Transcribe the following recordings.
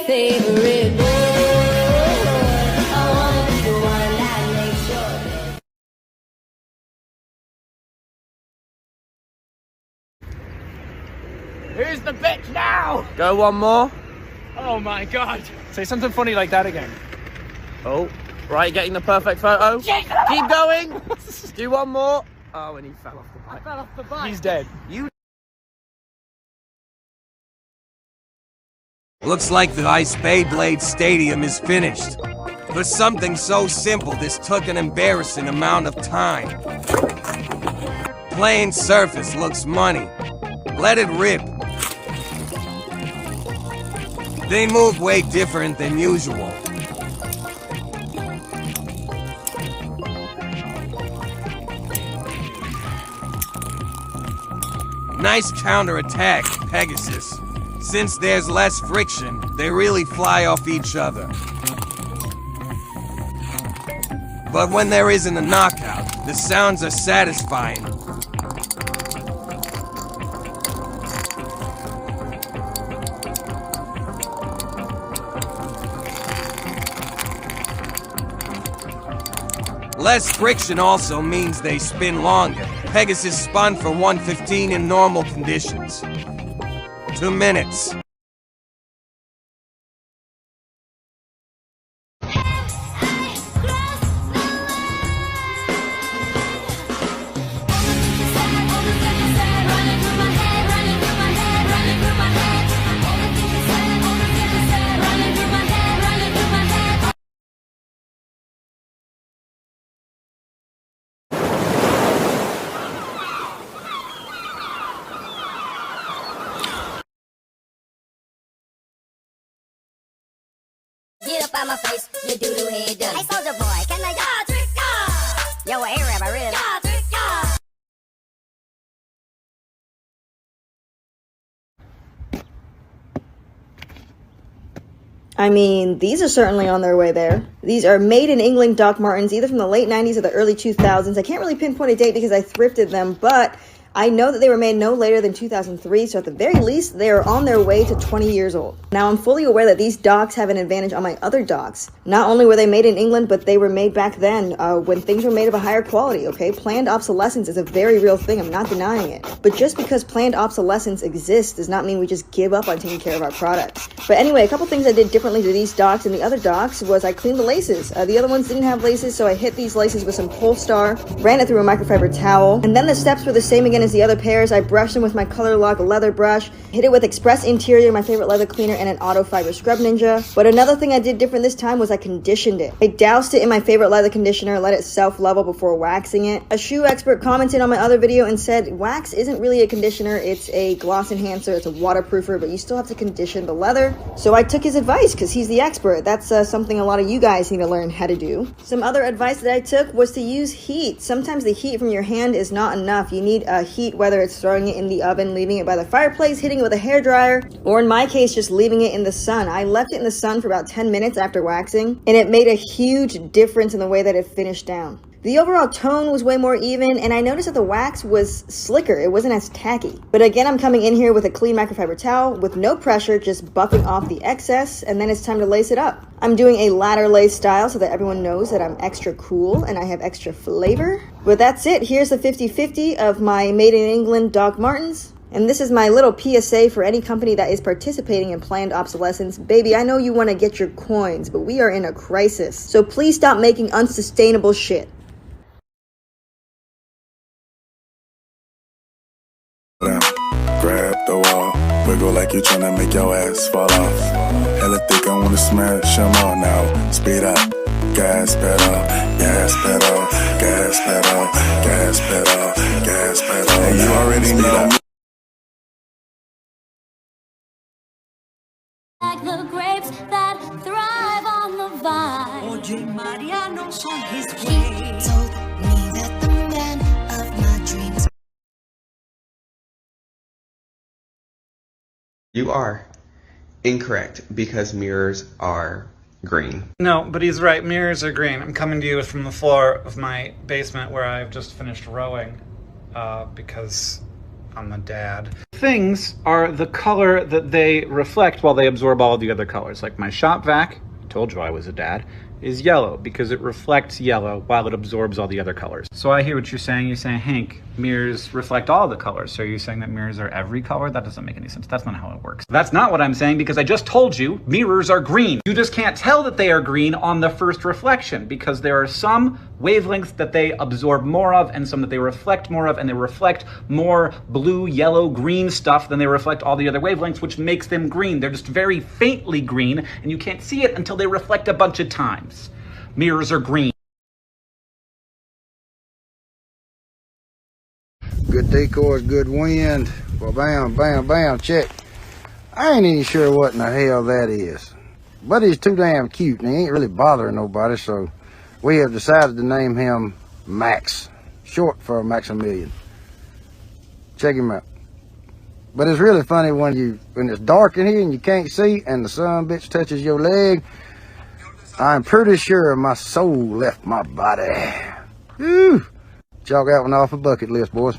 favorite boy. I wanna be the one that makes sure that. Who's the bitch now? Go one more. Oh my god. Say something funny like that again. Oh, right, getting the perfect photo. Keep going. Do one more. Oh, and he fell off the bike. I fell off the bike. He's dead. You. Looks like the Ice Beyblade Stadium is finished. For something so simple, this took an embarrassing amount of time. Playing surface looks money. Let it rip. They move way different than usual. Nice counterattack, Pegasus. Since there's less friction, they really fly off each other. But when there isn't a knockout, the sounds are satisfying. Less friction also means they spin longer. Pegasus spun for 115 in normal conditions. 2 minutes. Get up out my face, you doo-doo head done. Hey, soldier boy, can I trick ya? Yo, A-Rab, I really trick ya. I mean, these are certainly on their way there. These are made in England Doc Martens, either from the late 90s or the early 2000s. I can't really pinpoint a date because I thrifted them, but I know that they were made no later than 2003, so at the very least, they are on their way to 20 years old. Now, I'm fully aware that these docs have an advantage on my other docs. Not only were they made in England, but they were made back then when things were made of a higher quality, okay? Planned obsolescence is a very real thing. I'm not denying it. But just because planned obsolescence exists does not mean we just give up on taking care of our products. But anyway, a couple things I did differently to these docs and the other docs was I cleaned the laces. The other ones didn't have laces, so I hit these laces with some Polestar, ran it through a microfiber towel, and then the steps were the same again as the other pairs. I brushed them with my Color Lock leather brush, hit it with Express Interior, my favorite leather cleaner, and an Auto Fiber Scrub Ninja. But another thing I did different this time was I conditioned it. I doused it in my favorite leather conditioner, let it self-level before waxing it. A shoe expert commented on my other video and said, wax isn't really a conditioner, it's a gloss enhancer, it's a waterproofer, but you still have to condition the leather. So I took his advice because he's the expert. That's something a lot of you guys need to learn how to do. Some other advice that I took was to use heat. Sometimes the heat from your hand is not enough. You need heat, whether it's throwing it in the oven, leaving it by the fireplace, hitting it with a hairdryer, or in my case, just leaving it in the sun. I left it in the sun for about 10 minutes after waxing, and it made a huge difference in the way that it finished down. The overall tone was way more even, and I noticed that the wax was slicker. It wasn't as tacky. But again, I'm coming in here with a clean microfiber towel with no pressure, just buffing off the excess, and then it's time to lace it up. I'm doing a ladder lace style so that everyone knows that I'm extra cool and I have extra flavor. But that's it. Here's the 50-50 of my Made in England Doc Martens. And this is my little PSA for any company that is participating in planned obsolescence. Baby, I know you want to get your coins, but we are in a crisis. So please stop making unsustainable shit. Grab the wall, wiggle like you tryna make your ass fall off. Hella think I wanna smash them all now. Speed up, gas pedal, gas pedal, gas pedal, gas pedal, gas pedal. And you already know. Like the grapes that thrive on the vine. Oye, Mariano's on his He way. told me that the man of my dreams. You are incorrect because mirrors are green. No, but he's right. Mirrors are green. I'm coming to you from the floor of my basement where I've just finished rowing because I'm a dad. Things are the color that they reflect while they absorb all of the other colors. Like my shop vac, told you I was a dad, is yellow because it reflects yellow while it absorbs all the other colors. So I hear what you're saying. You're saying, Hank, mirrors reflect all the colors. So are you saying that mirrors are every color? That doesn't make any sense. That's not how it works. That's not what I'm saying because I just told you mirrors are green. You just can't tell that they are green on the first reflection because there are some wavelengths that they absorb more of and some that they reflect more of, and they reflect more blue, yellow, green stuff than they reflect all the other wavelengths, which makes them green. They're just very faintly green and you can't see it until they reflect a bunch of times. Mirrors are green. Good decor, good wind. Well, bam, bam, bam, check. I ain't even sure what in the hell that is. But he's too damn cute and he ain't really bothering nobody, so we have decided to name him Max, short for Maximilian. Check him out. But it's really funny when it's dark in here and you can't see and the sun bitch touches your leg. I'm pretty sure my soul left my body. Whew. Chalk that one off a bucket list, boys.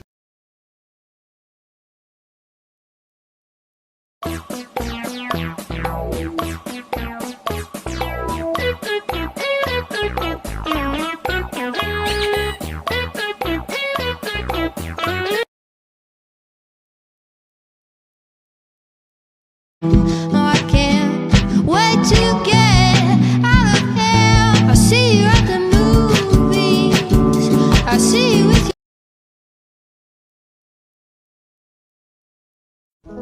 I can't wait to get out of here. I'll see you at the movies. I'll see you with you.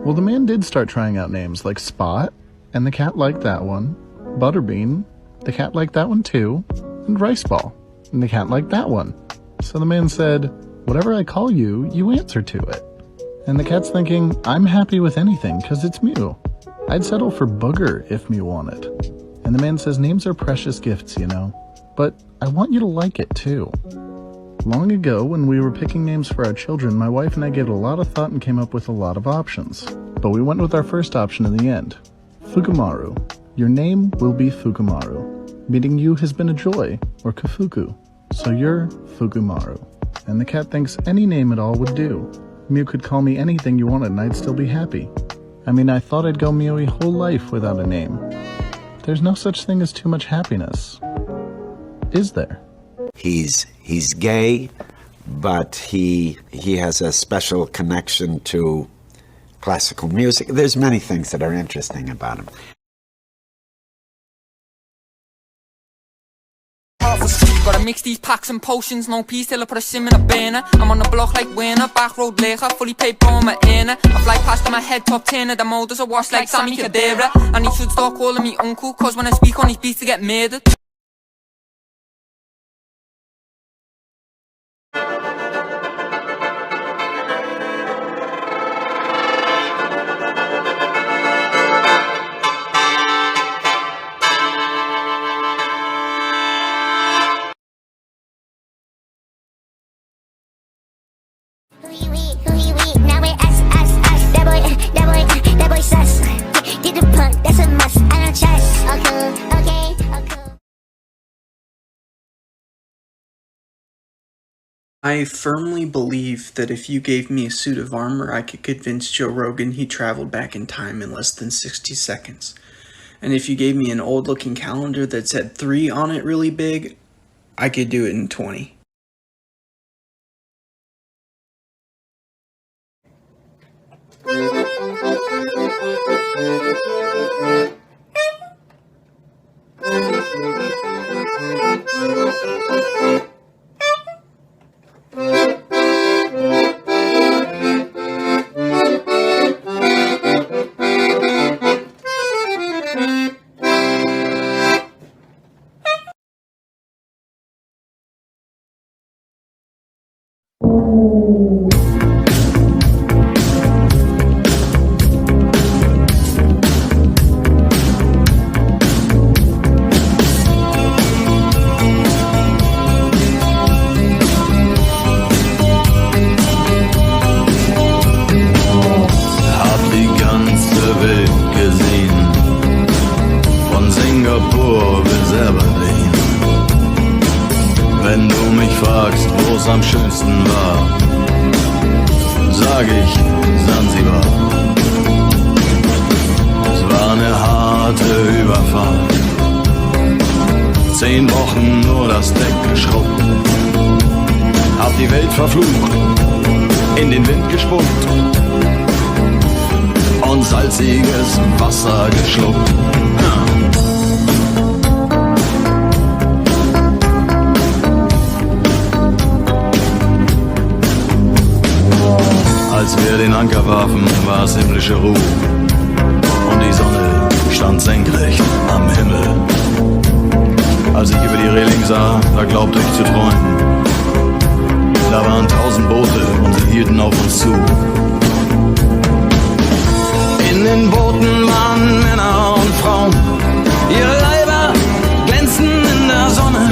Well, the man did start trying out names like Spot, and the cat liked that one. Butterbean, the cat liked that one too. And Rice Ball, and the cat liked that one. So the man said, whatever I call you, you answer to it. And the cat's thinking, I'm happy with anything because it's Mew. I'd settle for Booger if Mew wanted. And the man says names are precious gifts, you know. But I want you to like it too. Long ago, when we were picking names for our children, my wife and I gave it a lot of thought and came up with a lot of options. But we went with our first option in the end. Fukumaru. Your name will be Fukumaru. Meeting you has been a joy, or Kafuku. So you're Fukumaru. And the cat thinks any name at all would do. Mew could call me anything you wanted and I'd still be happy. I mean, I thought I'd go Mew a whole life without a name. There's no such thing as too much happiness. Is there? He's gay, but he has a special connection to classical music. There's many things that are interesting about him. Gotta mix these packs and potions, no peace till I put a sim in a banner. I'm on the block like winner, back road later, fully paid bro in my inner. I fly past on my head top 10 of the molders, I wash like Sammy Kadera. And he should start calling me uncle, cause when I speak on these beats I get murdered. I firmly believe that if you gave me a suit of armor, I could convince Joe Rogan he traveled back in time in less than 60 seconds. And if you gave me an old-looking calendar that said 3 on it really big, I could do it in 20. Wenn du mich fragst, wo's am schönsten war, sag ich Sansibar. Es war eine harte Überfahrt. 10 Wochen nur das Deck geschrubbt. Hab die Welt verflucht, in den Wind gespuckt und salziges Wasser geschluckt. Als wir den Anker warfen, war es himmlische Ruhe und die Sonne stand senkrecht am Himmel. Als ich über die Reling sah, da glaubte ich zu träumen. Da waren 1000 Boote und sie hielten auf uns zu. In den Booten waren Männer und Frauen, ihre Leiber glänzten in der Sonne.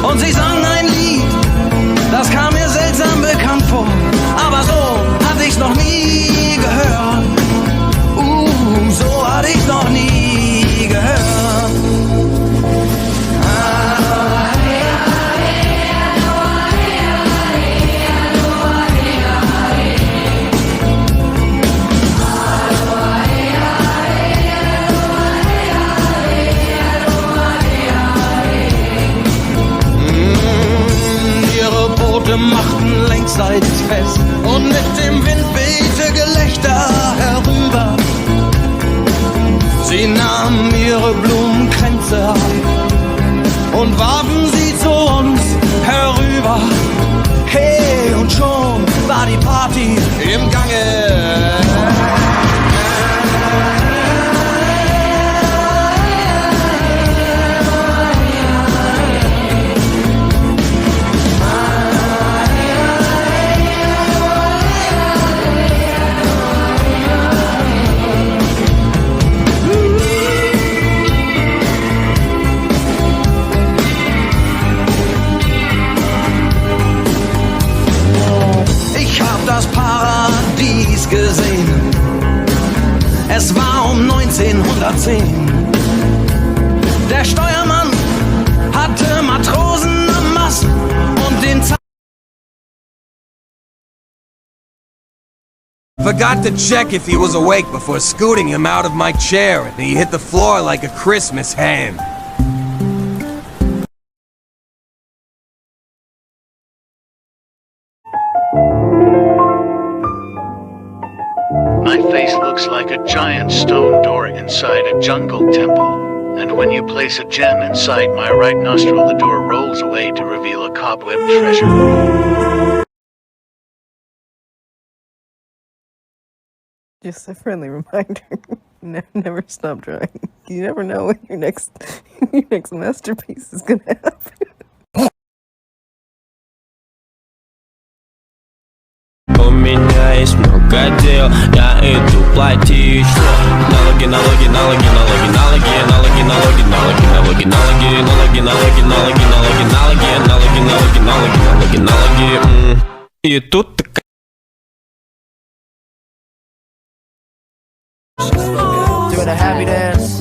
Und sie sangen ein Lied, das kam mir seltsam bekannt vor. Aber so hatte ich's noch nie gehört. So hatte ich's noch nie gehört. Machten längsseitig fest und mit dem Wind wehte Gelächter herüber. Sie nahmen ihre Blumenkränze ab und warfen sie zu uns herüber. Hey, und schon war die Party im Gange. Das Paradies gesehen. Es war um 1910. Der Steuermann hatte Matrosen am Mast und den Forgot to check if he was awake before scooting him out of my chair, and he hit the floor like a Christmas hen. My face looks like a giant stone door inside a jungle temple. And when you place a gem inside my right nostril, the door rolls away to reveal a cobweb treasure. Just a friendly reminder. Never stop trying. You never know when your next masterpiece is gonna happen. У меня есть много дел, я иду платить налоги, налоги, налоги, налоги, налоги, налоги, налоги, налоги, налоги, налоги, налоги, налоги, налоги, налоги, налоги, налоги, налоги, налоги, налоги. И тут такая. Doing a happy dance.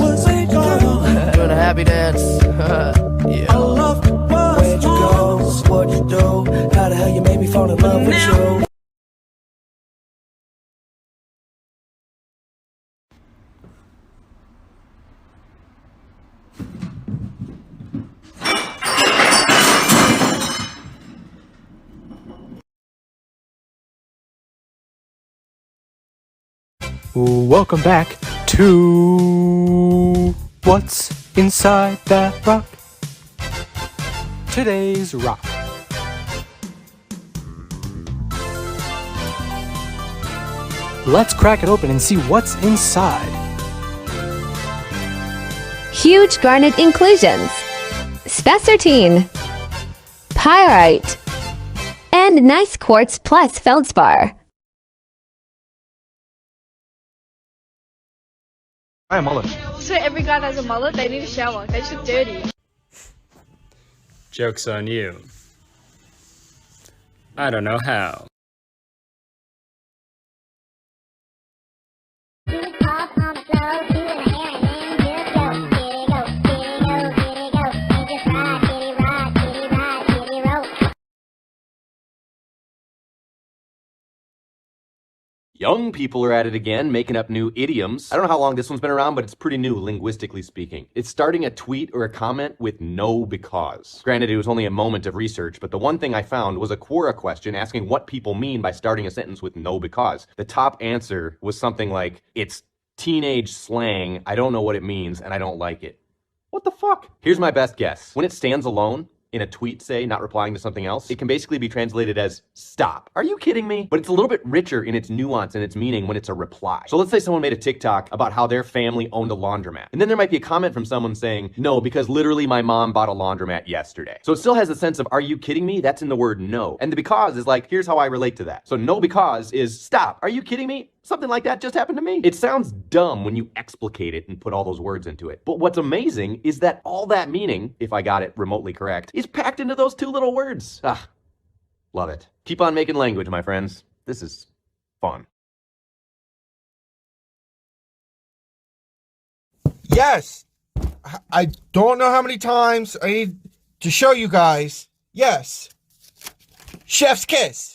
Doing a happy dance. Yeah. Where'd you go? What'd you do? How the hell you made me fall in love with you? Welcome back to What's Inside That Rock? Today's rock. Let's crack it open and see what's inside. Huge garnet inclusions, spessartine, pyrite, and nice quartz plus feldspar. I am mullet. So every guy that has a mullet, they need a shower. They just look dirty. Joke's on you. I don't know how. Young people are at it again, making up new idioms. I don't know how long this one's been around, but it's pretty new, linguistically speaking. It's starting a tweet or a comment with no because. Granted, it was only a moment of research, but the one thing I found was a Quora question asking what people mean by starting a sentence with no because. The top answer was something like, it's teenage slang, I don't know what it means, and I don't like it. What the fuck? Here's my best guess. When it stands alone, in a tweet, say, not replying to something else, it can basically be translated as stop. Are you kidding me? But it's a little bit richer in its nuance and its meaning when it's a reply. So let's say someone made a TikTok about how their family owned a laundromat. And then there might be a comment from someone saying, no, because literally my mom bought a laundromat yesterday. So it still has a sense of, are you kidding me? That's in the word no. And the because is like, here's how I relate to that. So no because is stop. Are you kidding me? Something like that just happened to me. It sounds dumb when you explicate it and put all those words into it. But what's amazing is that all that meaning, if I got it remotely correct, is packed into those two little words. Ah, love it. Keep on making language, my friends. This is fun. Yes. I don't know how many times I need to show you guys. Yes. Chef's kiss.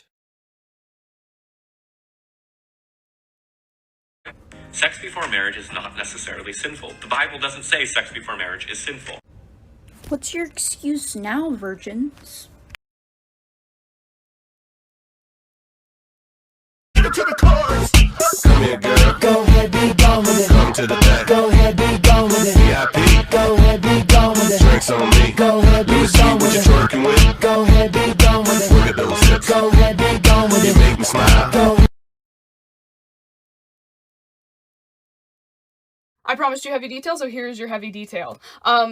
Sex before marriage is not necessarily sinful. The Bible doesn't say sex before marriage is sinful. What's your excuse now, virgins? To the chorus. Come here, girl. Go ahead, be gone with it. Come to the back. Go ahead, be gone with it. VIP. Go ahead, be gone with it. Drinks on me. Go ahead, be gone with it. What you twerking with? Go ahead, be gone with it. Look at those hips. Go ahead, be gone with it. You make me smile. Go. I promised you heavy detail, so here's your heavy detail.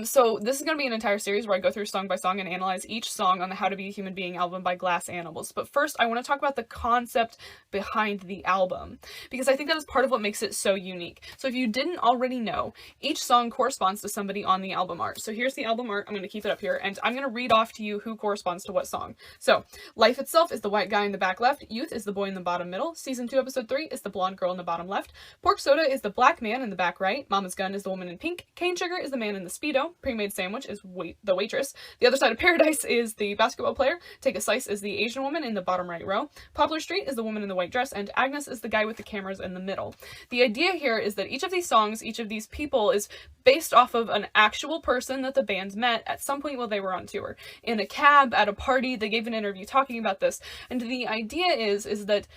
So this is going to be an entire series where I go through song by song and analyze each song on the How to Be a Human Being album by Glass Animals. But first, I want to talk about the concept behind the album, because I think that is part of what makes it so unique. So if you didn't already know, each song corresponds to somebody on the album art. So here's the album art. I'm going to keep it up here, and I'm going to read off to you who corresponds to what song. So Life Itself is the white guy in the back left. Youth is the boy in the bottom middle. Season 2, Episode 3 is the blonde girl in the bottom left. Pork Soda is the black man in the back right. Mama's Gun is the woman in pink. Cane Sugar is the man in the Speedo. Pre-made Sandwich is the waitress. The Other Side of Paradise is the basketball player. Take a Slice is the Asian woman in the bottom right row. Poplar Street is the woman in the white dress. And Agnes is the guy with the cameras in the middle. The idea here is that each of these songs, each of these people is based off of an actual person that the band met at some point while they were on tour. In a cab, at a party, they gave an interview talking about this. And the idea is that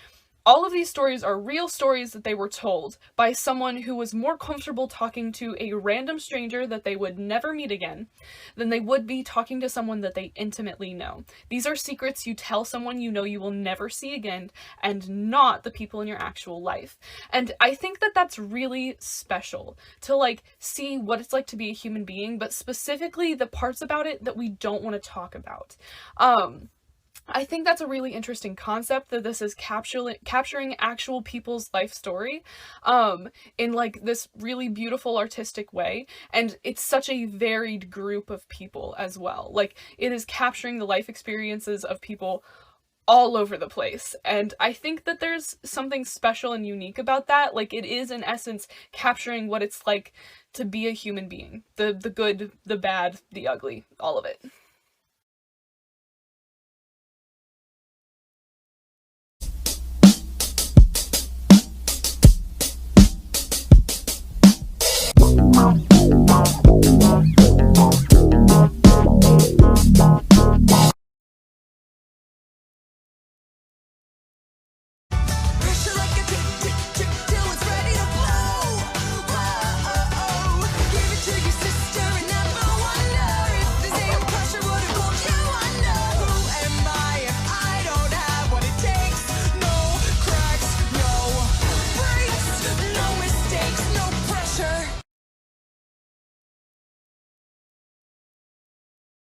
all of these stories are real stories that they were told by someone who was more comfortable talking to a random stranger that they would never meet again than they would be talking to someone that they intimately know. These are secrets you tell someone you know you will never see again, and not the people in your actual life. And I think that that's really special to like see what it's like to be a human being, but specifically the parts about it that we don't want to talk about. I think that's a really interesting concept, that this is capturing actual people's life story in like this really beautiful artistic way, and it's such a varied group of people as well. Like, it is capturing the life experiences of people all over the place, and I think that there's something special and unique about that. Like, it is in essence capturing what it's like to be a human being, the good, the bad, the ugly, all of it.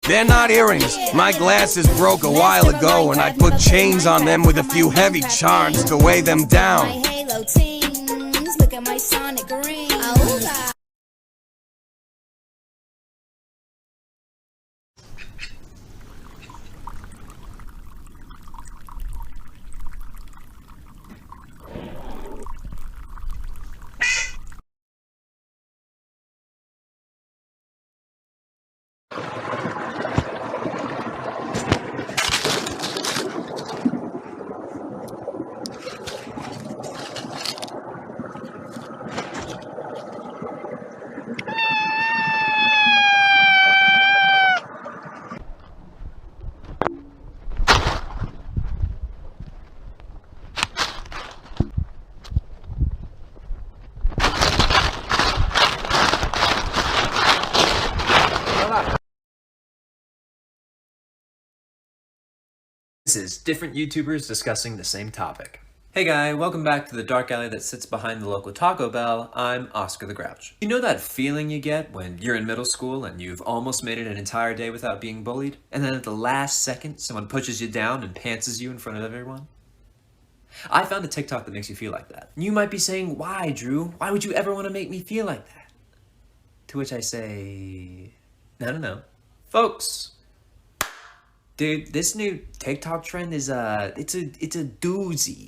They're not earrings. My glasses broke a while ago and I put chains on them with a few heavy charms to weigh them down. My halo teens, look at my sonic rings. This is different YouTubers discussing the same topic. Hey guy, welcome back to the dark alley that sits behind the local Taco Bell. I'm Oscar the Grouch. You know that feeling you get when you're in middle school and you've almost made it an entire day without being bullied? And then at the last second, someone pushes you down and pantses you in front of everyone? I found a TikTok that makes you feel like that. You might be saying, why, Drew? Why would you ever want to make me feel like that? To which I say, no. Folks, dude, this new TikTok trend is it's a doozy.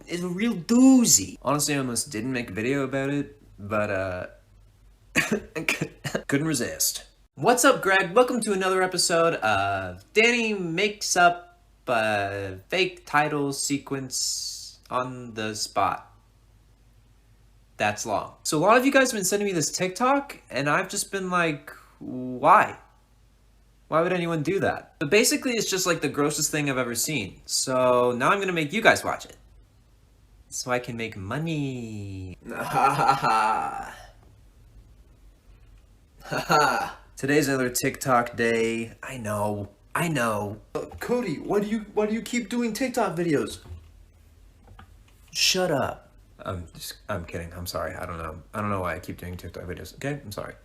It's a real doozy. Honestly, I almost didn't make a video about it, but couldn't resist. What's up, Greg? Welcome to another episode of Danny Makes Up a Fake Title Sequence on the Spot. That's long. So a lot of you guys have been sending me this TikTok, and I've just been like, why? Why would anyone do that? But basically, it's just like the grossest thing I've ever seen. So now I'm gonna make you guys watch it. So I can make money. Ha ha ha. Ha ha. Today's another TikTok day. I know. Cody, why do you keep doing TikTok videos? Shut up. I'm kidding. I'm sorry. I don't know why I keep doing TikTok videos. Okay? I'm sorry.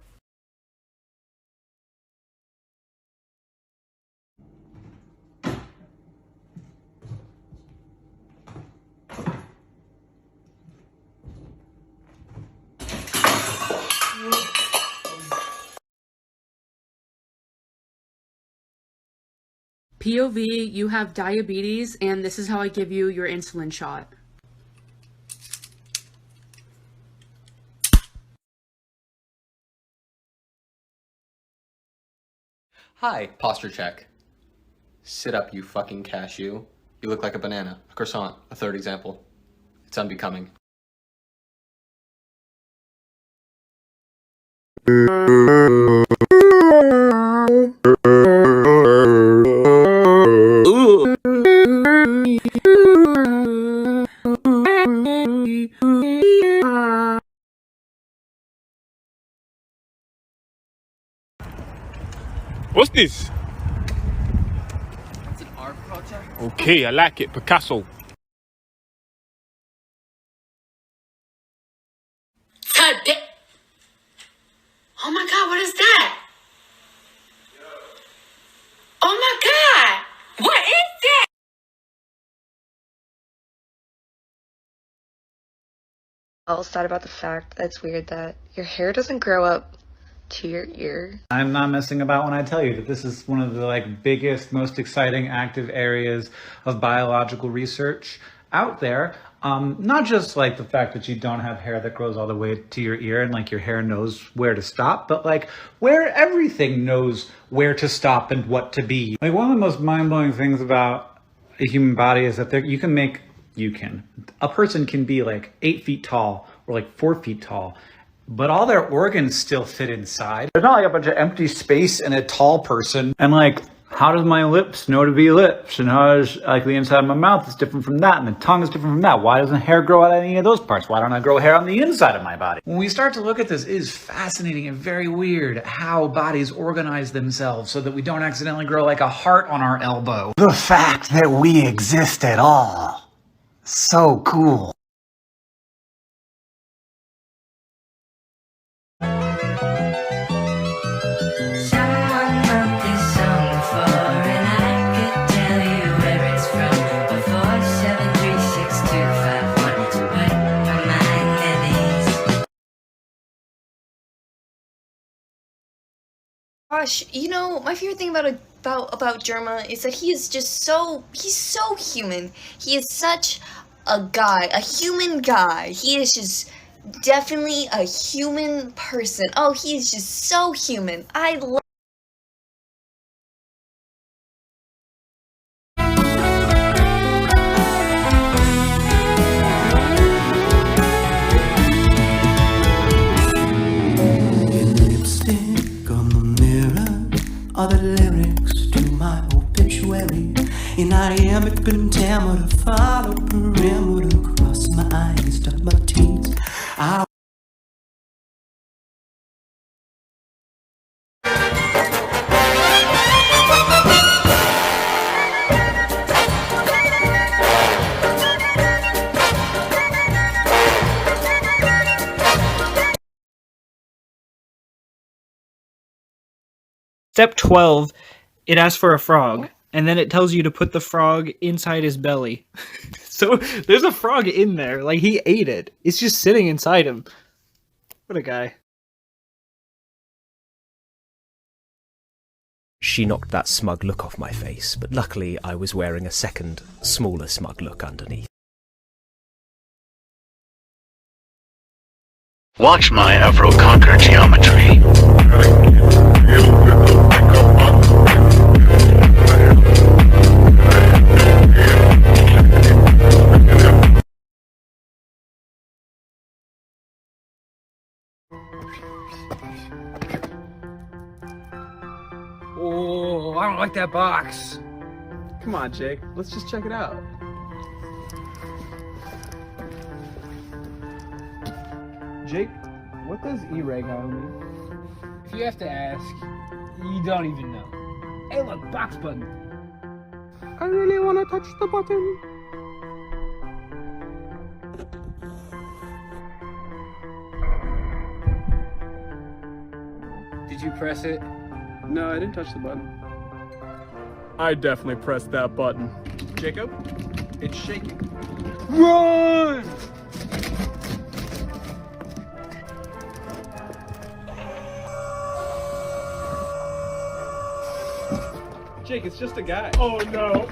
POV, you have diabetes, and this is how I give you your insulin shot. Hi, posture check. Sit up, you fucking cashew. You look like a banana, a croissant, a third example. It's unbecoming. What's this? It's an art project. Okay, I like it. Picasso. Oh my god, what is that? Oh my god! What is that? I'll start about the fact that it's weird that your hair doesn't grow up to your ear. I'm not messing about when I tell you that this is one of the biggest, most exciting active areas of biological research out there. Not just the fact that you don't have hair that grows all the way to your ear and your hair knows where to stop, but where everything knows where to stop and what to be. One of the most mind-blowing things about a human body is that a person can be 8 feet tall or 4 feet tall, but all their organs still fit inside. There's not a bunch of empty space in a tall person. And how does my lips know to be lips? And how does the inside of my mouth is different from that? And the tongue is different from that. Why doesn't hair grow out of any of those parts? Why don't I grow hair on the inside of my body? When we start to look at this, it is fascinating and very weird how bodies organize themselves so that we don't accidentally grow a heart on our elbow. The fact that we exist at all. So cool. Gosh, my favorite thing about Germa is that he's so human. He is such a human guy. He is just definitely a human person. Oh, he is just so human. I love are the lyrics to my obituary. In iambic pentameter, follow perimeter, cross my eyes, dot my T's. Step 12, it asks for a frog, and then it tells you to put the frog inside his belly. So there's a frog in there, like he ate it. It's just sitting inside him. What a guy. She knocked that smug look off my face, but luckily I was wearing a second, smaller smug look underneath. Watch my Afro conquer geometry. Oh, I don't like that box. Come on, Jake. Let's just check it out. Jake, what does E-Rego mean? If you have to ask, you don't even know. Hey, look, box button. I really want to touch the button. Did you press it? No, I didn't touch the button. I definitely pressed that button. Jacob, it's shaking. Run! Jake, it's just a guy. Oh no.